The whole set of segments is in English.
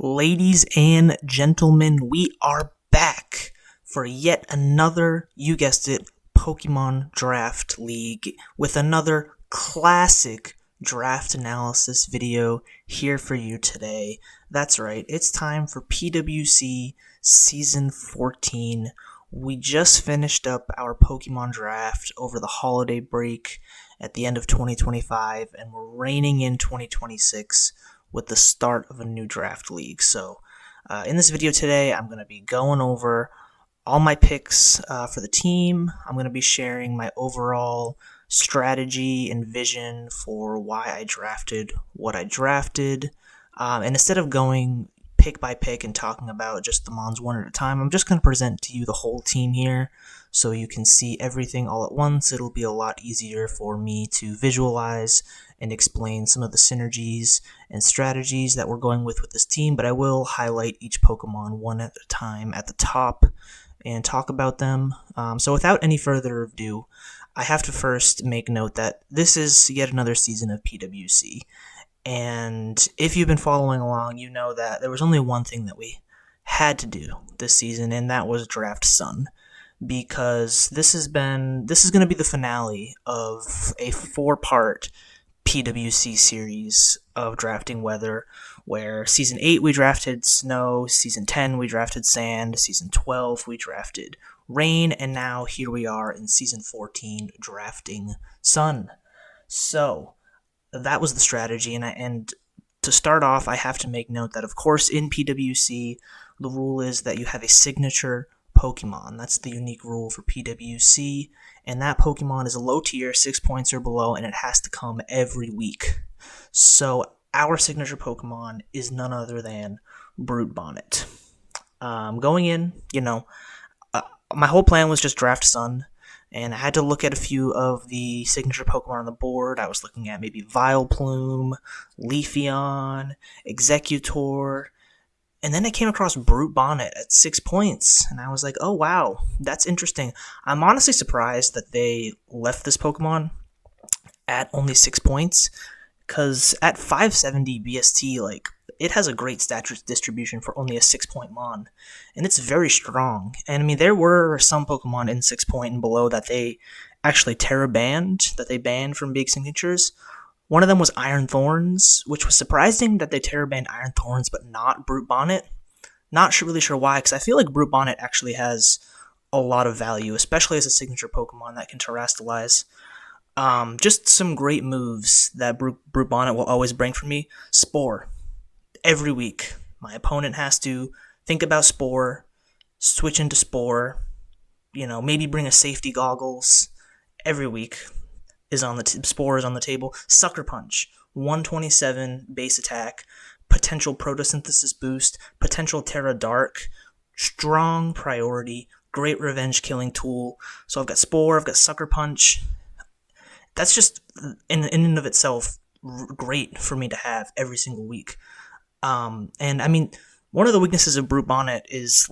Ladies and gentlemen, we are back for yet another, you guessed it, Pokemon Draft League with another classic draft analysis video here for you today. That's right, it's time for PWC Season 14. We just finished up our Pokemon draft over the holiday break at the end of 2025, and we're reining in 2026 with the start of a new draft league. So in this video today, I'm going to be going over all my picks for the team. I'm going to be sharing my overall strategy and vision for why I drafted what I drafted. And instead of going pick by pick and talking about just the mons one at a time, I'm just going to present to you the whole team here so you can see everything all at once. It'll be a lot easier for me to visualize and explain some of the synergies and strategies that we're going with this team, but I will highlight each Pokemon one at a time at the top and talk about them. So without any further ado, I have to first make note that this is yet another season of PWC. And if you've been following along, you know that there was only one thing that we had to do this season, and that was draft Sun. Because this is going to be the finale of a 4-part PWC series of drafting weather, where Season 8 we drafted Snow, Season 10 we drafted Sand, Season 12 we drafted Rain, and now here we are in Season 14 drafting Sun. So that was the strategy, and to start off, I have to make note that, of course, in PWC, the rule is that you have a signature Pokemon. That's the unique rule for PWC, and that Pokemon is a low tier, 6 points or below, and it has to come every week. So our signature Pokemon is none other than Brute Bonnet. Going in, my whole plan was just draft Sun, and I had to look at a few of the signature Pokemon on the board. I was looking at maybe Vileplume, Leafeon, Executor, and then I came across Brute Bonnet at 6 points, and I was like, oh wow, that's interesting. I'm honestly surprised that they left this Pokemon at only 6 points, because at 570 BST, it has a great stat distribution for only a 6-point mon, and it's very strong. And I mean, there were some Pokemon in 6 point and below that they actually Terra banned, that they banned from big signatures. One of them was Iron Thorns, which was surprising that they Terra banned Iron Thorns, but not Brute Bonnet. Not really sure why, because I feel like Brute Bonnet actually has a lot of value, especially as a signature Pokemon that can Terrastalize. Just some great moves that Brute Bonnet will always bring for me. Spore. Every week, my opponent has to think about Spore, switch into Spore, maybe bring a safety goggles. Every week Spore is on the table. Sucker Punch, 127 base attack, potential photosynthesis boost, potential Terra Dark, strong priority, great revenge killing tool. So I've got Spore, I've got Sucker Punch. That's just in and of itself great for me to have every single week. And I mean, one of the weaknesses of Brute Bonnet is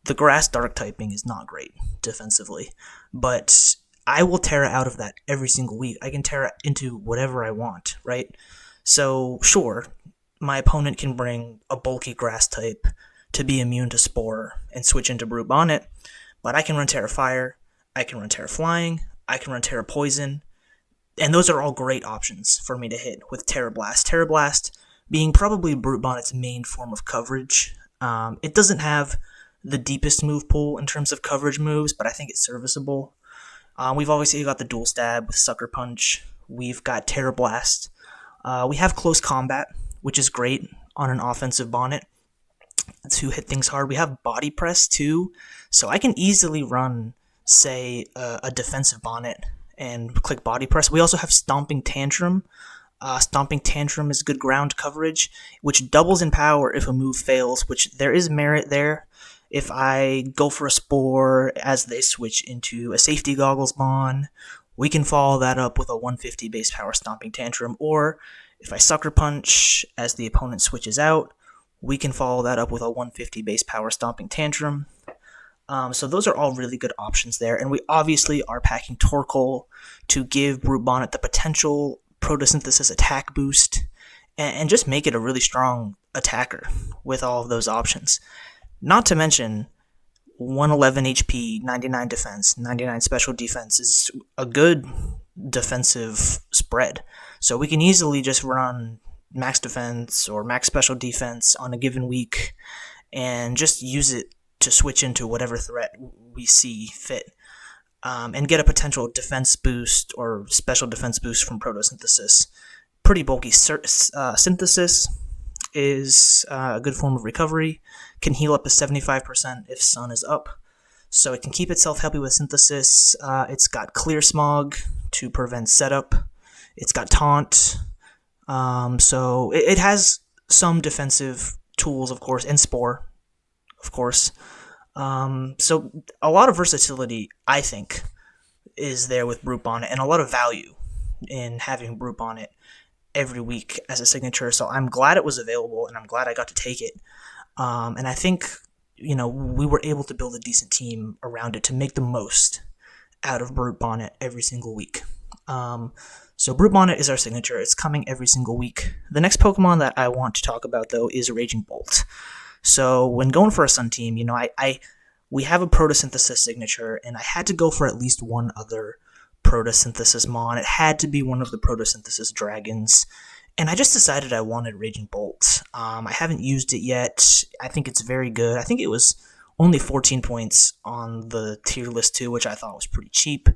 the grass dark typing is not great defensively, but I will Terra out of that every single week. I can Terra into whatever I want, right? So sure, my opponent can bring a bulky grass type to be immune to Spore and switch into Brute Bonnet, but I can run Terra Fire, I can run Terra Flying, I can run Terra Poison, and those are all great options for me to hit with Terra Blast. Terra Blast being probably Brute Bonnet's main form of coverage. It doesn't have the deepest move pool in terms of coverage moves, but I think it's serviceable. We've obviously got the Dual Stab with Sucker Punch. We've got Terra Blast. We have Close Combat, which is great on an offensive Bonnet to hit things hard. We have Body Press too, so I can easily run, say, a defensive Bonnet and click Body Press. We also have Stomping Tantrum. Stomping Tantrum is good ground coverage, which doubles in power if a move fails, which there is merit there. If I go for a Spore as they switch into a Safety Goggles Mon, we can follow that up with a 150 base power Stomping Tantrum. Or if I Sucker Punch as the opponent switches out, we can follow that up with a 150 base power Stomping Tantrum. So those are all really good options there. And we obviously are packing Torkoal to give Brute Bonnet the potential photosynthesis attack boost and just make it a really strong attacker with all of those options. Not to mention 111 HP, 99 defense, 99 special defense is a good defensive spread. So we can easily just run max defense or max special defense on a given week and just use it to switch into whatever threat we see fit. And get a potential defense boost or special defense boost from Protosynthesis. Pretty bulky synthesis is a good form of recovery. Can heal up to 75% if Sun is up. So it can keep itself healthy with synthesis. It's got Clear Smog to prevent setup. It's got Taunt. So it has some defensive tools, of course, and Spore, of course. So a lot of versatility, I think, is there with Brute Bonnet, and a lot of value in having Brute Bonnet every week as a signature. So I'm glad it was available, and I'm glad I got to take it. And I think, we were able to build a decent team around it to make the most out of Brute Bonnet every single week. So Brute Bonnet is our signature. It's coming every single week. The next Pokemon that I want to talk about, though, is Raging Bolt. So when going for a Sun team, we have a Protosynthesis signature, and I had to go for at least one other Protosynthesis Mon. It had to be one of the Protosynthesis Dragons, and I just decided I wanted Raging Bolt. I haven't used it yet. I think it's very good. I think it was only 14 points on the tier list too, which I thought was pretty cheap.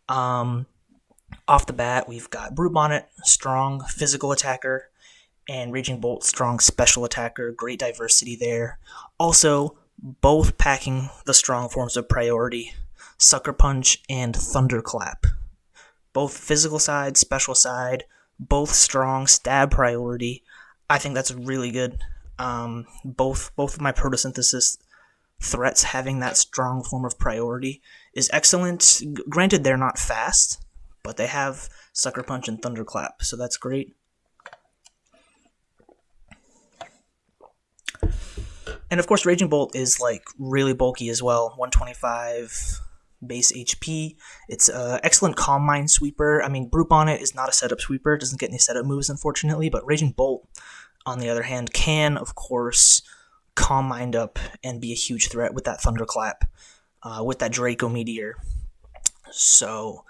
Off the bat, we've got Brute Bonnet, strong physical attacker, and Raging Bolt, strong special attacker. Great diversity there. Also, both packing the strong forms of priority, Sucker Punch and Thunderclap. Both physical side, special side, both strong stab priority. I think that's really good. Both of my Protosynthesis threats having that strong form of priority is excellent. Granted, they're not fast, but they have Sucker Punch and Thunderclap, so that's great. And of course, Raging Bolt is really bulky as well, 125 base HP. It's an excellent Calm Mind sweeper. I mean, Brute Bonnet is not a setup sweeper, doesn't get any setup moves, unfortunately, but Raging Bolt, on the other hand, can, of course, Calm Mind up and be a huge threat with that Thunderclap, with that Draco Meteor. So,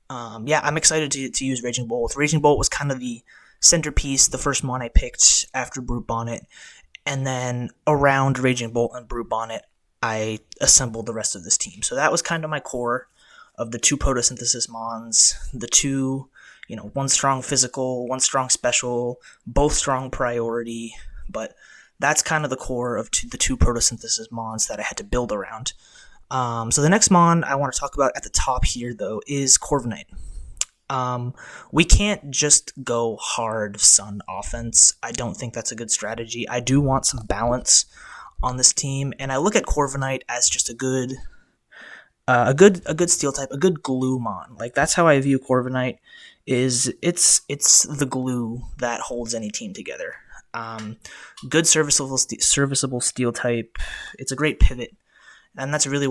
I'm excited to use Raging Bolt. Raging Bolt was kind of the centerpiece, the first mon I picked after Brute Bonnet, and then around Raging Bolt and Brute Bonnet, I assembled the rest of this team. So that was kind of my core of the two Protosynthesis Mons, the two, one strong physical, one strong special, both strong priority, but that's kind of the core of the two Protosynthesis Mons that I had to build around. So the next Mon I want to talk about at the top here, though, is Corviknight. We can't just go hard Sun offense. I don't think that's a good strategy. I do want some balance on this team, and I look at Corviknight as just a good steel type, a good glue mon. That's how I view Corviknight. It's the glue that holds any team together. Good serviceable steel type. It's a great pivot, and that's really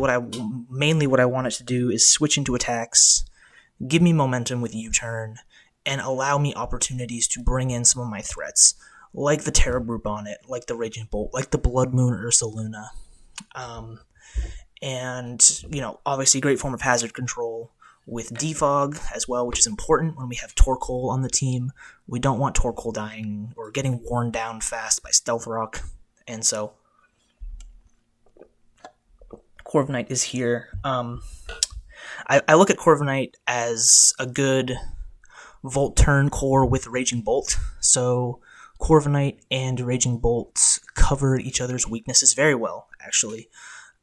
mainly what I want it to do is switch into attacks, give me momentum with U-turn, and allow me opportunities to bring in some of my threats, like the Terra Brute Bonnet, like the Raging Bolt, like the Blood Moon Ursaluna. And, obviously great form of hazard control with Defog as well, which is important when we have Torkoal on the team. We don't want Torkoal dying or getting worn down fast by Stealth Rock, and so Corviknight is here. I look at Corviknight as a good Volt Turn core with Raging Bolt. So Corviknight and Raging Bolt cover each other's weaknesses very well, actually.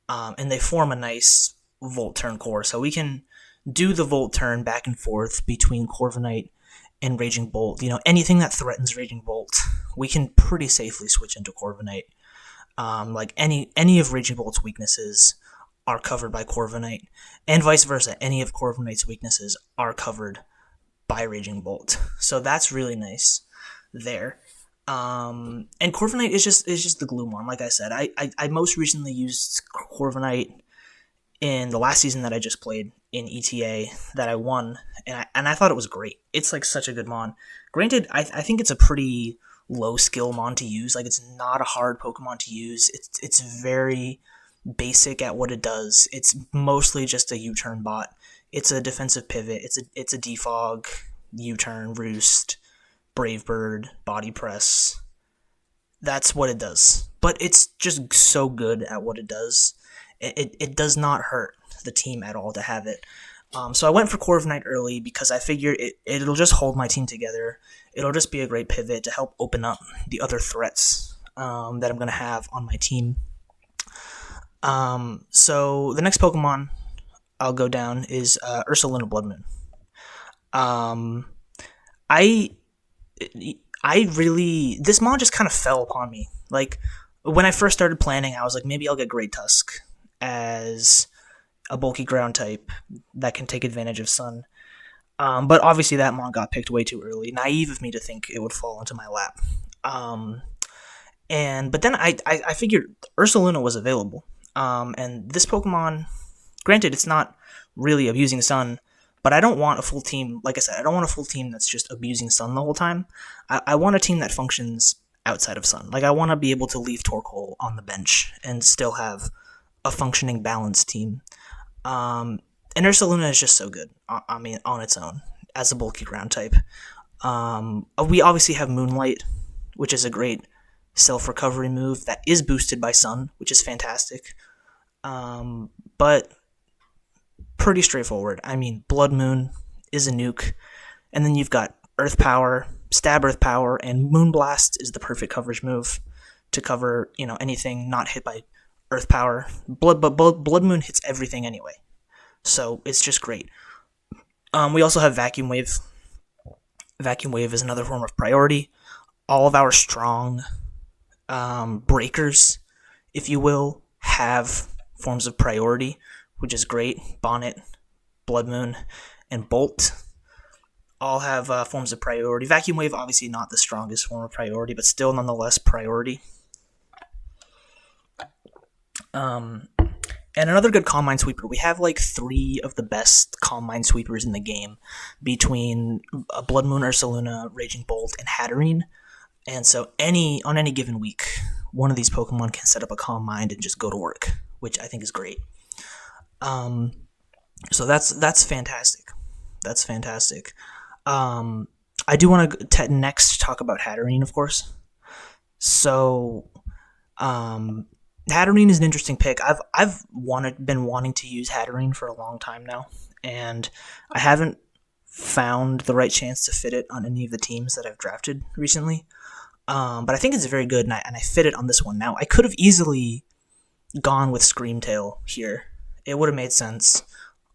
And they form a nice Volt Turn core. So we can do the Volt Turn back and forth between Corviknight and Raging Bolt. Anything that threatens Raging Bolt, we can pretty safely switch into Corviknight. Any of Raging Bolt's weaknesses are covered by Corviknight, and vice versa. Any of Corviknight's weaknesses are covered by Raging Bolt. So that's really nice there. And Corviknight is just the glue mon. Like I said, I most recently used Corviknight in the last season that I just played in ETA that I won, and I thought it was great. It's such a good mon. Granted, I think it's a pretty low skill mon to use. Like, it's not a hard Pokemon to use. It's very basic at what it does. It's mostly just a U-turn bot. It's a defensive pivot. It's a defog, U-turn, roost, brave bird, body press. That's what it does. But it's just so good at what it does. It does not hurt the team at all to have it. So I went for Corviknight early because I figured it'll just hold my team together. It'll just be a great pivot to help open up the other threats that I'm going to have on my team. So the next Pokemon I'll go down is Ursaluna Bloodmoon. I really, this mon just kind of fell upon me. Like, when I first started planning, I was like, maybe I'll get Great Tusk as a bulky ground type that can take advantage of Sun. But obviously that mon got picked way too early. Naive of me to think it would fall into my lap. But then I figured Ursaluna was available. And this Pokemon, granted, it's not really abusing Sun, but I don't want a full team, like I said, I don't want a full team that's just abusing Sun the whole time. I want a team that functions outside of Sun. Like, I want to be able to leave Torkoal on the bench and still have a functioning, balanced team. And Ursaluna is just so good, I mean, on its own, as a bulky ground type. We obviously have Moonlight, which is a great self-recovery move that is boosted by Sun, which is fantastic. But pretty straightforward. I mean, Blood Moon is a nuke, and then you've got Earth Power, Stab Earth Power, and Moonblast is the perfect coverage move to cover, anything not hit by Earth Power. Blood Moon hits everything anyway, so it's just great. We also have Vacuum Wave. Vacuum Wave is another form of priority. All of our strong breakers, if you will, have forms of priority, which is great. Bonnet, Blood Moon, and Bolt all have forms of priority. Vacuum Wave, obviously not the strongest form of priority, but still nonetheless priority. And another good Calm Mind Sweeper. We have like 3 of the best Calm Mind Sweepers in the game between Blood Moon, Ursaluna, Raging Bolt, and Hatterene. And so on any given week, one of these Pokemon can set up a Calm Mind and just go to work, which I think is great. So that's fantastic. That's fantastic. I do want to next talk about Hatterene, of course. So, Hatterene is an interesting pick. I've been wanting to use Hatterene for a long time now, and I haven't found the right chance to fit it on any of the teams that I've drafted recently. But I think it's very good, and I fit it on this one. Now, I could have easily gone with Screamtail here. It would have made sense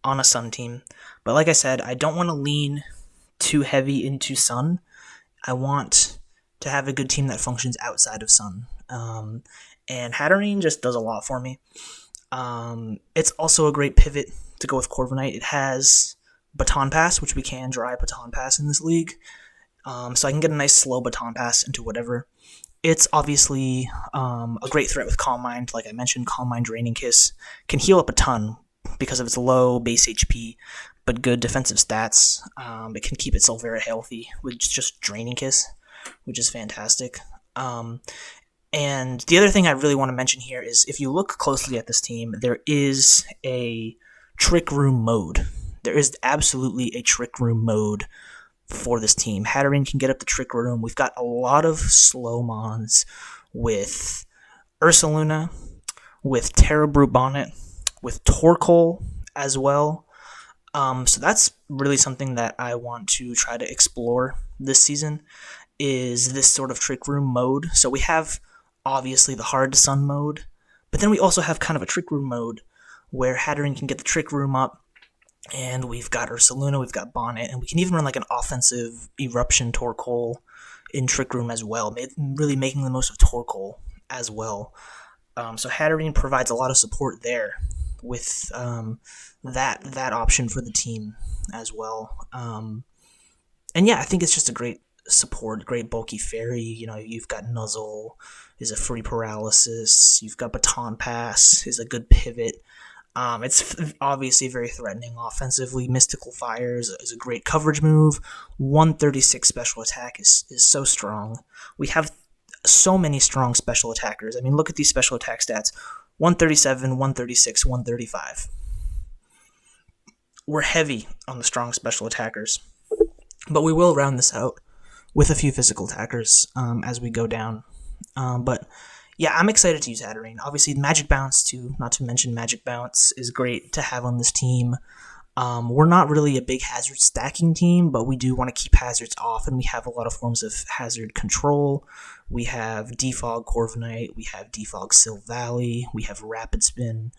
on a Sun team. But like I said, I don't want to lean too heavy into Sun. I want to have a good team that functions outside of Sun. And Hatterene just does a lot for me. It's also a great pivot to go with Corviknight. It has Baton Pass, which we can dry Baton Pass in this league. So I can get a nice slow Baton Pass into whatever. It's obviously a great threat with Calm Mind. Like I mentioned, Calm Mind Draining Kiss can heal up a ton because of its low base HP, but good defensive stats. It can keep itself very healthy with just Draining Kiss, which is fantastic. And the other thing I really want to mention here is if you look closely at this team, there is a Trick Room mode. There is absolutely a Trick Room mode for this team. Hatterene can get up the Trick Room. We've got a lot of slow mons with Ursaluna, with Brute Bonnet, with Torkoal as well. So that's really something that I want to try to explore this season, is this sort of Trick Room mode. So we have obviously the Hard Sun mode, but then we also have kind of a Trick Room mode where Hatterene can get the Trick Room up, and we've got Ursaluna, we've got Bonnet, and we can even run like an offensive Eruption Torkoal in Trick Room as well, really making the most of Torkoal as well. So Hatterene provides a lot of support there with that option for the team as well. And yeah, I think it's just a great support, great bulky fairy. You've got Nuzzle is a free paralysis. You've got Baton Pass is a good pivot. It's obviously very threatening offensively. Mystical Fire is a great coverage move. 136 special attack is so strong. We have so many strong special attackers. I mean, look at these special attack stats. 137, 136, 135. We're heavy on the strong special attackers. But we will round this out with a few physical attackers as we go down. But yeah, I'm excited to use Hatterene. Obviously, Magic Bounce, too, not to mention Magic Bounce, is great to have on this team. We're not really a big hazard stacking team, but we do want to keep hazards off, and we have a lot of forms of hazard control. We have Defog Corviknight, we have Defog Sill Valley, we have Rapid Spin,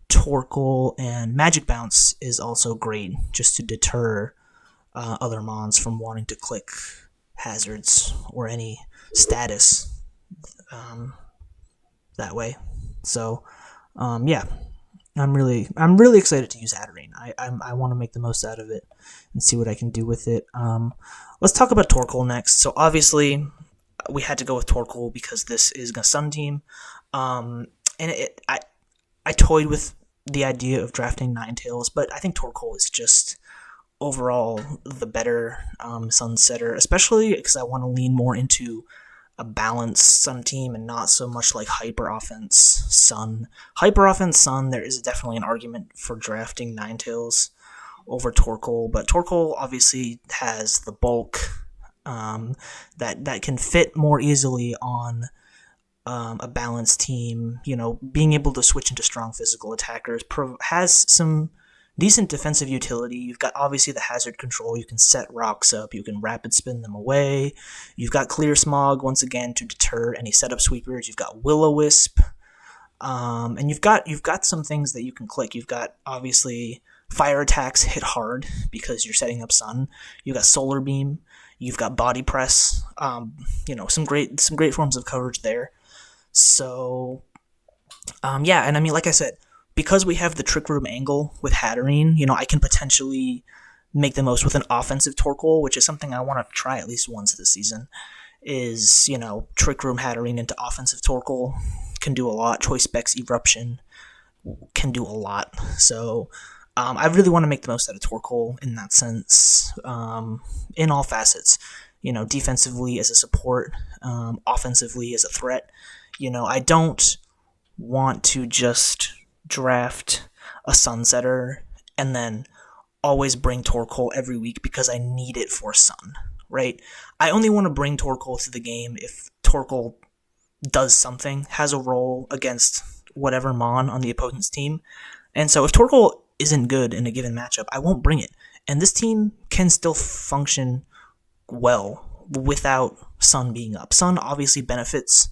Torkoal, and Magic Bounce is also great just to deter other mons from wanting to click hazards or any status that way. So, yeah, I'm really excited to use Hatterene. I want to make the most out of it and see what I can do with it. Let's talk about Torkoal next. So obviously, we had to go with Torkoal because this is a Sun team, and I toyed with the idea of drafting Ninetales, but I think Torkoal is just overall the better Sun setter, especially because I want to lean more into a balanced Sun team and not so much like Hyper Offense Sun. Hyper Offense Sun, there is definitely an argument for drafting Ninetales over Torkoal, but Torkoal obviously has the bulk that can fit more easily on a balanced team. You know, being able to switch into strong physical attackers has some decent defensive utility. You've got obviously the hazard control. You can set rocks up. You can rapid spin them away. You've got Clear Smog once again to deter any setup sweepers. You've got Will-O-Wisp, and you've got some things that you can click. You've got obviously fire attacks hit hard because you're setting up Sun. You've got Solar Beam. You've got Body Press. Some great forms of coverage there. So, yeah, and I mean, like I said, because we have the Trick Room angle with Hatterene, I can potentially make the most with an offensive Torkoal, which is something I want to try at least once this season, is, Trick Room Hatterene into offensive Torkoal can do a lot. Choice Specs Eruption can do a lot. So, I really want to make the most out of Torkoal in that sense, in all facets. Defensively as a support, offensively as a threat. I don't want to just draft a Sunsetter and then always bring Torkoal every week because I need it for Sun, right? I only want to bring Torkoal to the game if Torkoal does something, has a role against whatever Mon on the opponent's team. And so if Torkoal isn't good in a given matchup, I won't bring it. And this team can still function well without Sun being up. Sun obviously benefits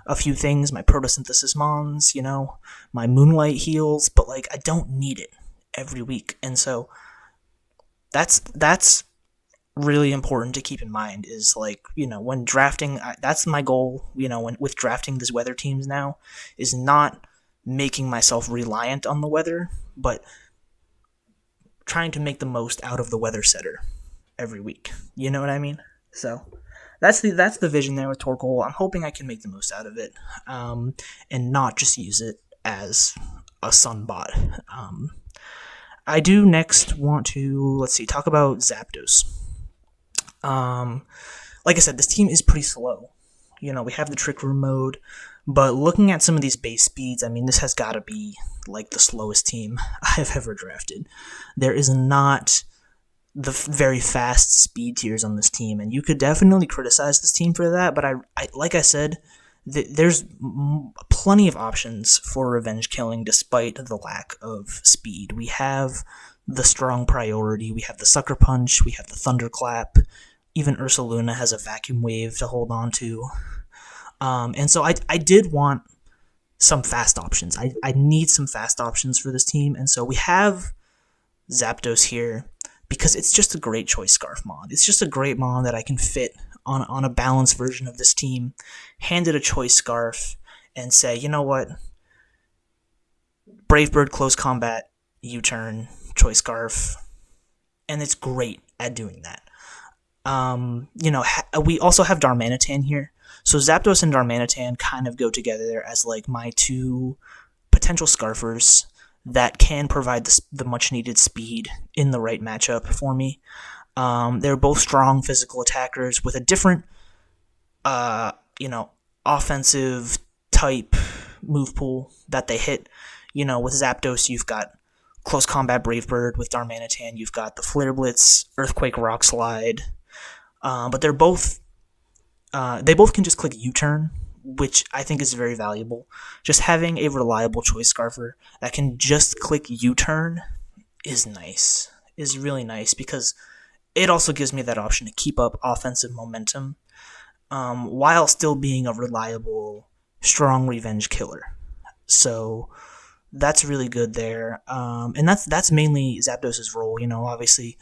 a few things, my photosynthesis mons, my moonlight heals, but I don't need it every week. And so that's really important to keep in mind is when drafting, that's my goal, with drafting these weather teams now, is not making myself reliant on the weather, but trying to make the most out of the weather setter every week. You know what I mean? So that's the vision there with Torkoal. I'm hoping I can make the most out of it, and not just use it as a Sun bot. I do next want to talk about Zapdos. Like I said, this team is pretty slow. We have the Trick Room mode, but looking at some of these base speeds, I mean, this has got to be the slowest team I've ever drafted. There is not the very fast speed tiers on this team, and you could definitely criticize this team for that, but I like I said, there's plenty of options for revenge killing despite the lack of speed. We have the strong priority, we have the Sucker Punch, we have the Thunderclap, even Ursaluna has a Vacuum Wave to hold on to, and so I did want some fast options. I need some fast options for this team, and so we have Zapdos here, because it's just a great Choice Scarf mod. It's just a great mod that I can fit on a balanced version of this team, hand it a Choice Scarf, and say, you know what, Brave Bird Close Combat, U-Turn, Choice Scarf, and it's great at doing that. We also have Darmanitan here, so Zapdos and Darmanitan kind of go together as my two potential Scarfers that can provide the much needed speed in the right matchup for me. They're both strong physical attackers with a different, uh, you know, offensive type move pool that they hit. With Zapdos, you've got Close Combat Brave Bird. With Darmanitan, you've got the Flare Blitz, Earthquake Rock Slide. But they both can just click U-turn, which I think is very valuable. Just having a reliable Choice Scarfer that can just click U-turn is nice. Is really nice because it also gives me that option to keep up offensive momentum while still being a reliable, strong revenge killer. So that's really good there. And that's mainly Zapdos' role. Obviously,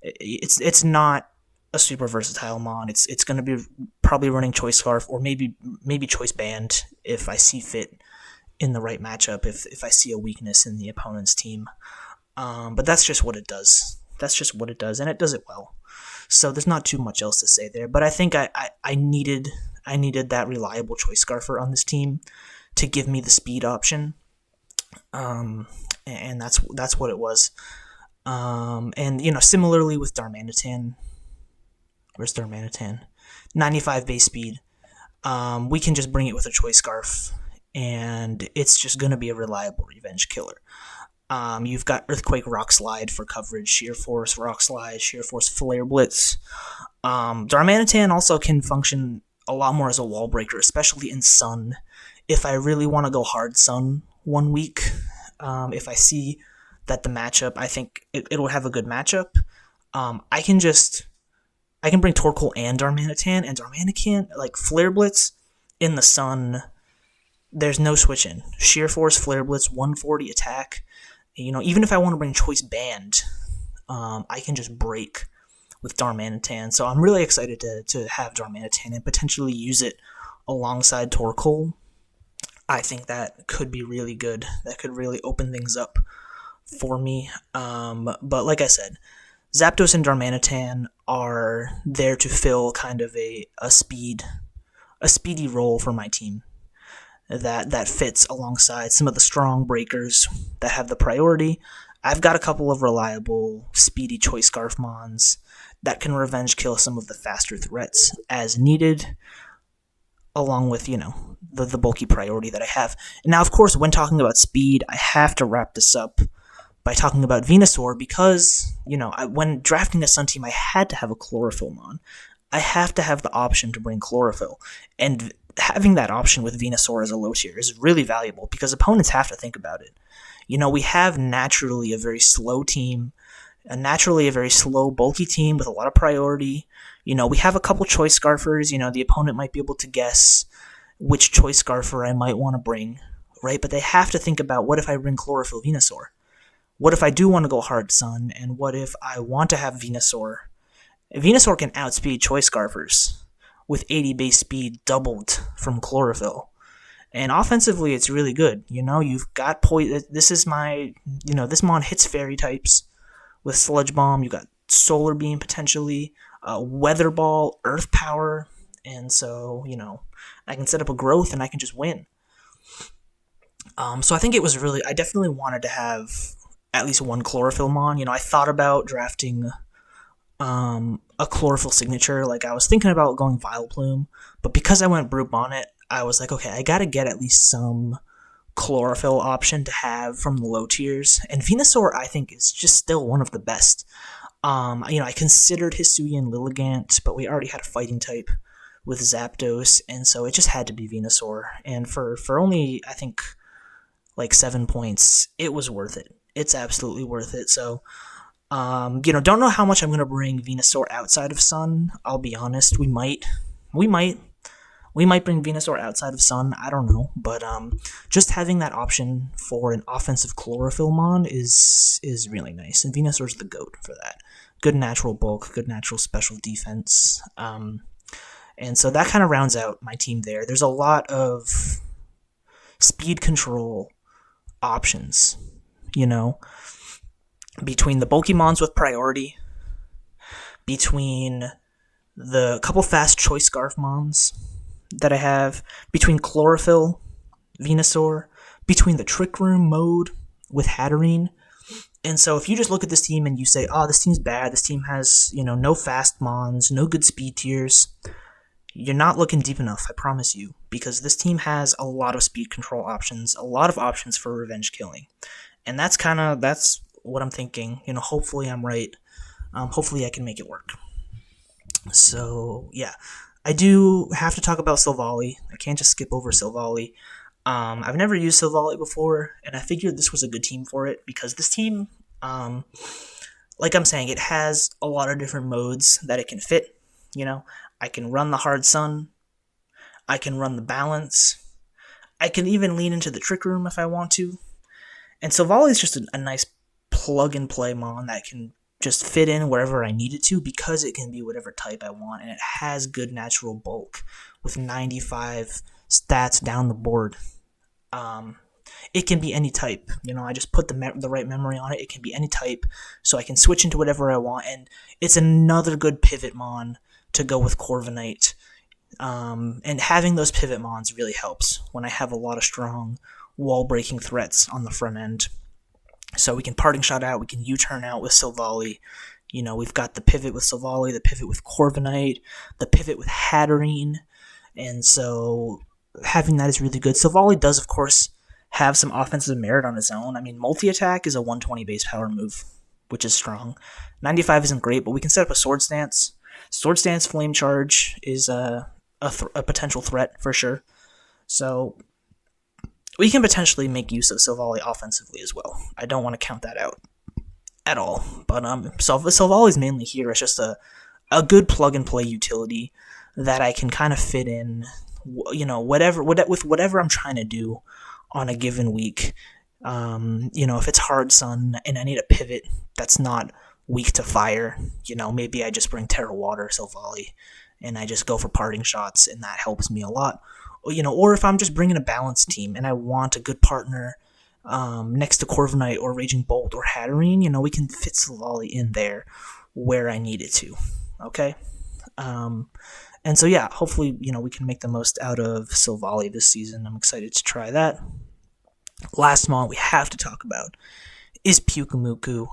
it's not a super versatile mon. It's going to be probably running Choice Scarf or maybe Choice Band if I see fit in the right matchup. If I see a weakness in the opponent's team, but that's just what it does. That's just what it does, and it does it well. So there's not too much else to say there. But I think I needed that reliable Choice Scarfer on this team to give me the speed option. And that's what it was. And similarly with Darmanitan. Where's Darmanitan? 95 base speed. We can just bring it with a Choice Scarf, and it's just going to be a reliable revenge killer. You've got Earthquake Rock Slide for coverage, Sheer Force Rock Slide, Sheer Force Flare Blitz. Darmanitan also can function a lot more as a wall breaker, especially in Sun. If I really want to go hard Sun one week, if I see that the matchup, I think it'll have a good matchup, I can bring Torkoal and Darmanitan, like Flare Blitz in the Sun, there's no switch in. Sheer Force, Flare Blitz, 140 attack. Even if I want to bring Choice Band, I can just break with Darmanitan. So I'm really excited to have Darmanitan and potentially use it alongside Torkoal. I think that could be really good. That could really open things up for me. But like I said, Zapdos and Darmanitan are there to fill kind of a speedy role for my team that fits alongside some of the strong breakers that have the priority. I've got a couple of reliable, speedy Choice Scarf mons that can revenge kill some of the faster threats as needed, along with, the bulky priority that I have. And now, of course, when talking about speed, I have to wrap this up by talking about Venusaur because, when drafting a Sun team, I had to have a Chlorophyll mon. I have to have the option to bring Chlorophyll. And having that option with Venusaur as a low tier is really valuable because opponents have to think about it. We have naturally a very slow team, a very slow, bulky team with a lot of priority. We have a couple Choice Scarfers. The opponent might be able to guess which Choice Scarfer I might want to bring, right? But they have to think about, what if I bring Chlorophyll Venusaur? What if I do want to go hard Sun? And what if I want to have Venusaur? Venusaur can outspeed Choice Scarfers with 80 base speed doubled from Chlorophyll. And offensively, it's really good. You've got this is my, this mon hits fairy types with Sludge Bomb. You got Solar Beam potentially, Weather Ball, Earth Power, and so, I can set up a growth and I can just win. So I think I definitely wanted to have at least one Chlorophyll mon. I thought about drafting a Chlorophyll signature. Like, I was thinking about going Vileplume, but because I went Brute Bonnet, I was like, okay, I gotta get at least some Chlorophyll option to have from the low tiers. And Venusaur, I think, is just still one of the best. I considered Hisuian Lilligant, but we already had a fighting type with Zapdos, and so it just had to be Venusaur. And for only, I think, like 7 points, it was worth it. It's absolutely worth it. So, don't know how much I'm going to bring Venusaur outside of Sun. I'll be honest, we might bring Venusaur outside of Sun. I don't know, but just having that option for an offensive Chlorophyll mon is really nice, and Venusaur's the GOAT for that. Good natural bulk, good natural special defense, and so that kind of rounds out my team there. There's a lot of speed control options, between the bulky mons with priority, between the couple fast Choice Scarf mons that I have, between Chlorophyll, Venusaur, between the Trick Room mode with Hatterene. And so if you just look at this team and you say, oh, this team's bad, this team has, no fast mons, no good speed tiers, you're not looking deep enough, I promise you, because this team has a lot of speed control options, a lot of options for revenge killing. And that's what I'm thinking. Hopefully I'm right. Hopefully I can make it work. So, yeah. I do have to talk about Silvally. I can't just skip over Silvally. I've never used Silvally before, and I figured this was a good team for it, because this team, like I'm saying, it has a lot of different modes that it can fit. I can run the Hard Sun. I can run the Balance. I can even lean into the Trick Room if I want to. And Silvally is just a nice plug-and-play mon that can just fit in wherever I need it to, because it can be whatever type I want, and it has good natural bulk with 95 stats down the board. It can be any type. I just put the right memory on it. It can be any type, so I can switch into whatever I want, and it's another good pivot mon to go with Corviknight. And having those pivot mons really helps when I have a lot of strong wall-breaking threats on the front end. So we can Parting Shot out, we can U-turn out with Silvally. We've got the pivot with Silvally, the pivot with Corviknight, the pivot with Hatterene, and so having that is really good. Silvally does, of course, have some offensive merit on its own. I mean, multi-attack is a 120 base power move, which is strong. 95 isn't great, but we can set up a Sword Stance. Sword Stance Flame Charge is a potential threat for sure. So we can potentially make use of Silvally offensively as well. I don't want to count that out at all. But Silvally's mainly here as just a good plug-and-play utility that I can kind of fit in, with whatever I'm trying to do on a given week. If it's Hard Sun and I need a pivot that's not weak to fire, maybe I just bring Terra Water Silvally and I just go for Parting Shots, and that helps me a lot. Or if I'm just bringing a balanced team and I want a good partner next to Corviknight or Raging Bolt or Hatterene, we can fit Silvally in there where I need it to. Okay? And so, yeah, hopefully, we can make the most out of Silvally this season. I'm excited to try that. Last mon we have to talk about is Pyukumuku.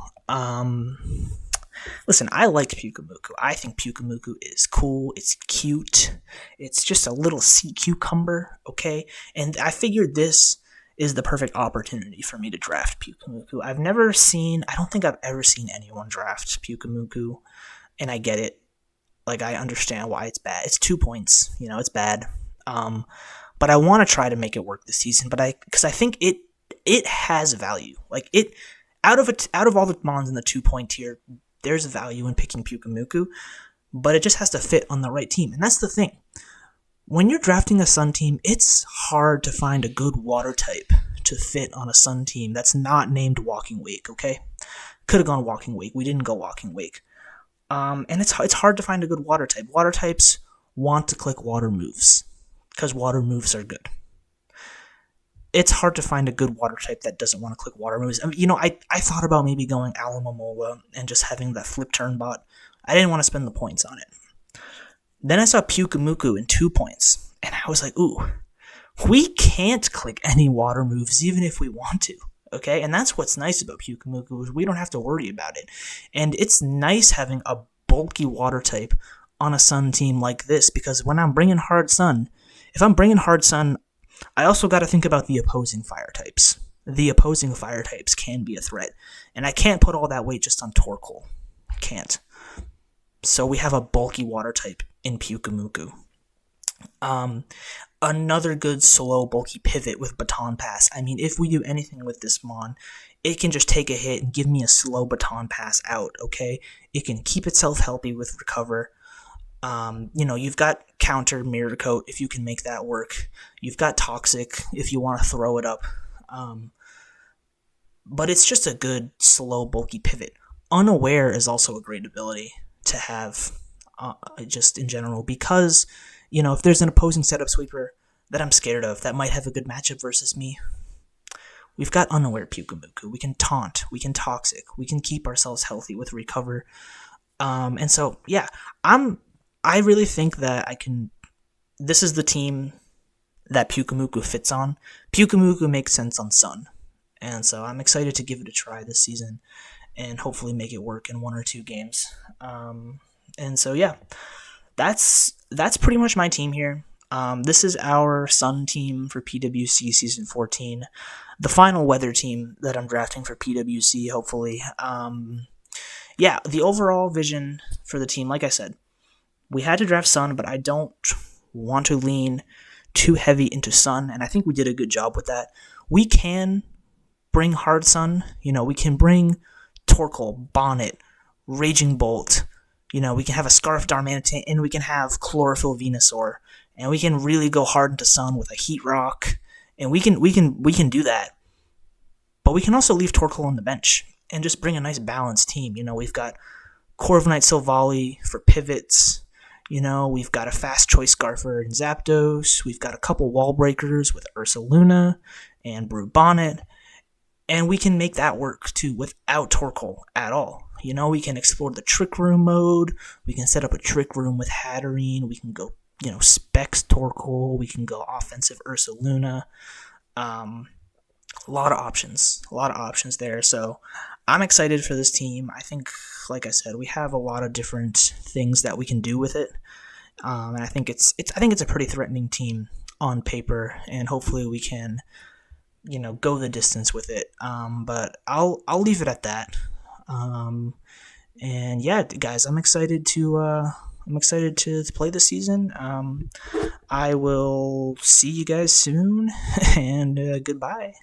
Listen, I liked Pyukumuku. I think Pyukumuku is cool. It's cute. It's just a little sea cucumber, okay? And I figured this is the perfect opportunity for me to draft Pyukumuku. I don't think I've ever seen anyone draft Pyukumuku, and I get it. I understand why it's bad. It's 2 points. It's bad. But I want to try to make it work this season, because I think it has value. Out of all the mons in the 2-point tier, there's value in picking Pyukumuku, but it just has to fit on the right team. And that's the thing. When you're drafting a Sun team, it's hard to find a good water type to fit on a Sun team that's not named Walking Wake, okay? Could have gone Walking Wake. We didn't go Walking Wake. And it's hard to find a good water type. Water types want to click water moves, because water moves are good. It's hard to find a good water type that doesn't want to click water moves. I thought about maybe going Alomomola and just having that flip turn bot. I didn't want to spend the points on it. Then I saw Pyukumuku in 2 points, and I was like, ooh, we can't click any water moves even if we want to, okay? And that's what's nice about Pyukumuku, is we don't have to worry about it. And it's nice having a bulky water type on a Sun team like this, because when I'm bringing Hard Sun, if I'm bringing Hard Sun, I also got to think about the opposing fire types. The opposing fire types can be a threat, and I can't put all that weight just on Torkoal. I can't. So we have a bulky water type in Pyukumuku. Another good slow bulky pivot with Baton Pass. I mean, if we do anything with this mon, it can just take a hit and give me a slow Baton Pass out, okay? It can keep itself healthy with Recover. You've got Counter Mirror Coat if you can make that work. You've got Toxic if you want to throw it up. But it's just a good, slow, bulky pivot. Unaware is also a great ability to have, just in general, because, if there's an opposing setup sweeper that I'm scared of that might have a good matchup versus me, we've got Unaware Pyukumuku. We can Taunt, we can Toxic, we can keep ourselves healthy with Recover. And so, yeah, I really think that this is the team that Pyukumuku fits on. Pyukumuku makes sense on Sun. And so I'm excited to give it a try this season and hopefully make it work in one or two games. And so yeah, that's pretty much my team here. This is our Sun team for PWC Season 14, the final weather team that I'm drafting for PWC, hopefully. Yeah, the overall vision for the team, like I said, we had to draft Sun, but I don't want to lean too heavy into Sun, and I think we did a good job with that. We can bring Hard Sun, we can bring Torkoal, Bonnet, Raging Bolt, we can have a Scarf Darmanitan, and we can have Chlorophyll Venusaur, and we can really go hard into Sun with a Heat Rock, and we can do that. But we can also leave Torkoal on the bench and just bring a nice balanced team. We've got Corviknight Silvally for pivots. We've got a fast choice Scarfer in Zapdos. We've got a couple wall breakers with Ursaluna and Brute Bonnet. And we can make that work too without Torkoal at all. We can explore the Trick Room mode. We can set up a Trick Room with Hatterene. We can go, Specs Torkoal. We can go offensive Ursaluna. A lot of options there. So I'm excited for this team. I think, like I said, we have a lot of different things that we can do with it. And I think it's a pretty threatening team on paper, and hopefully we can, go the distance with it. But I'll leave it at that. And yeah, guys, I'm excited to play this season. I will see you guys soon, and goodbye.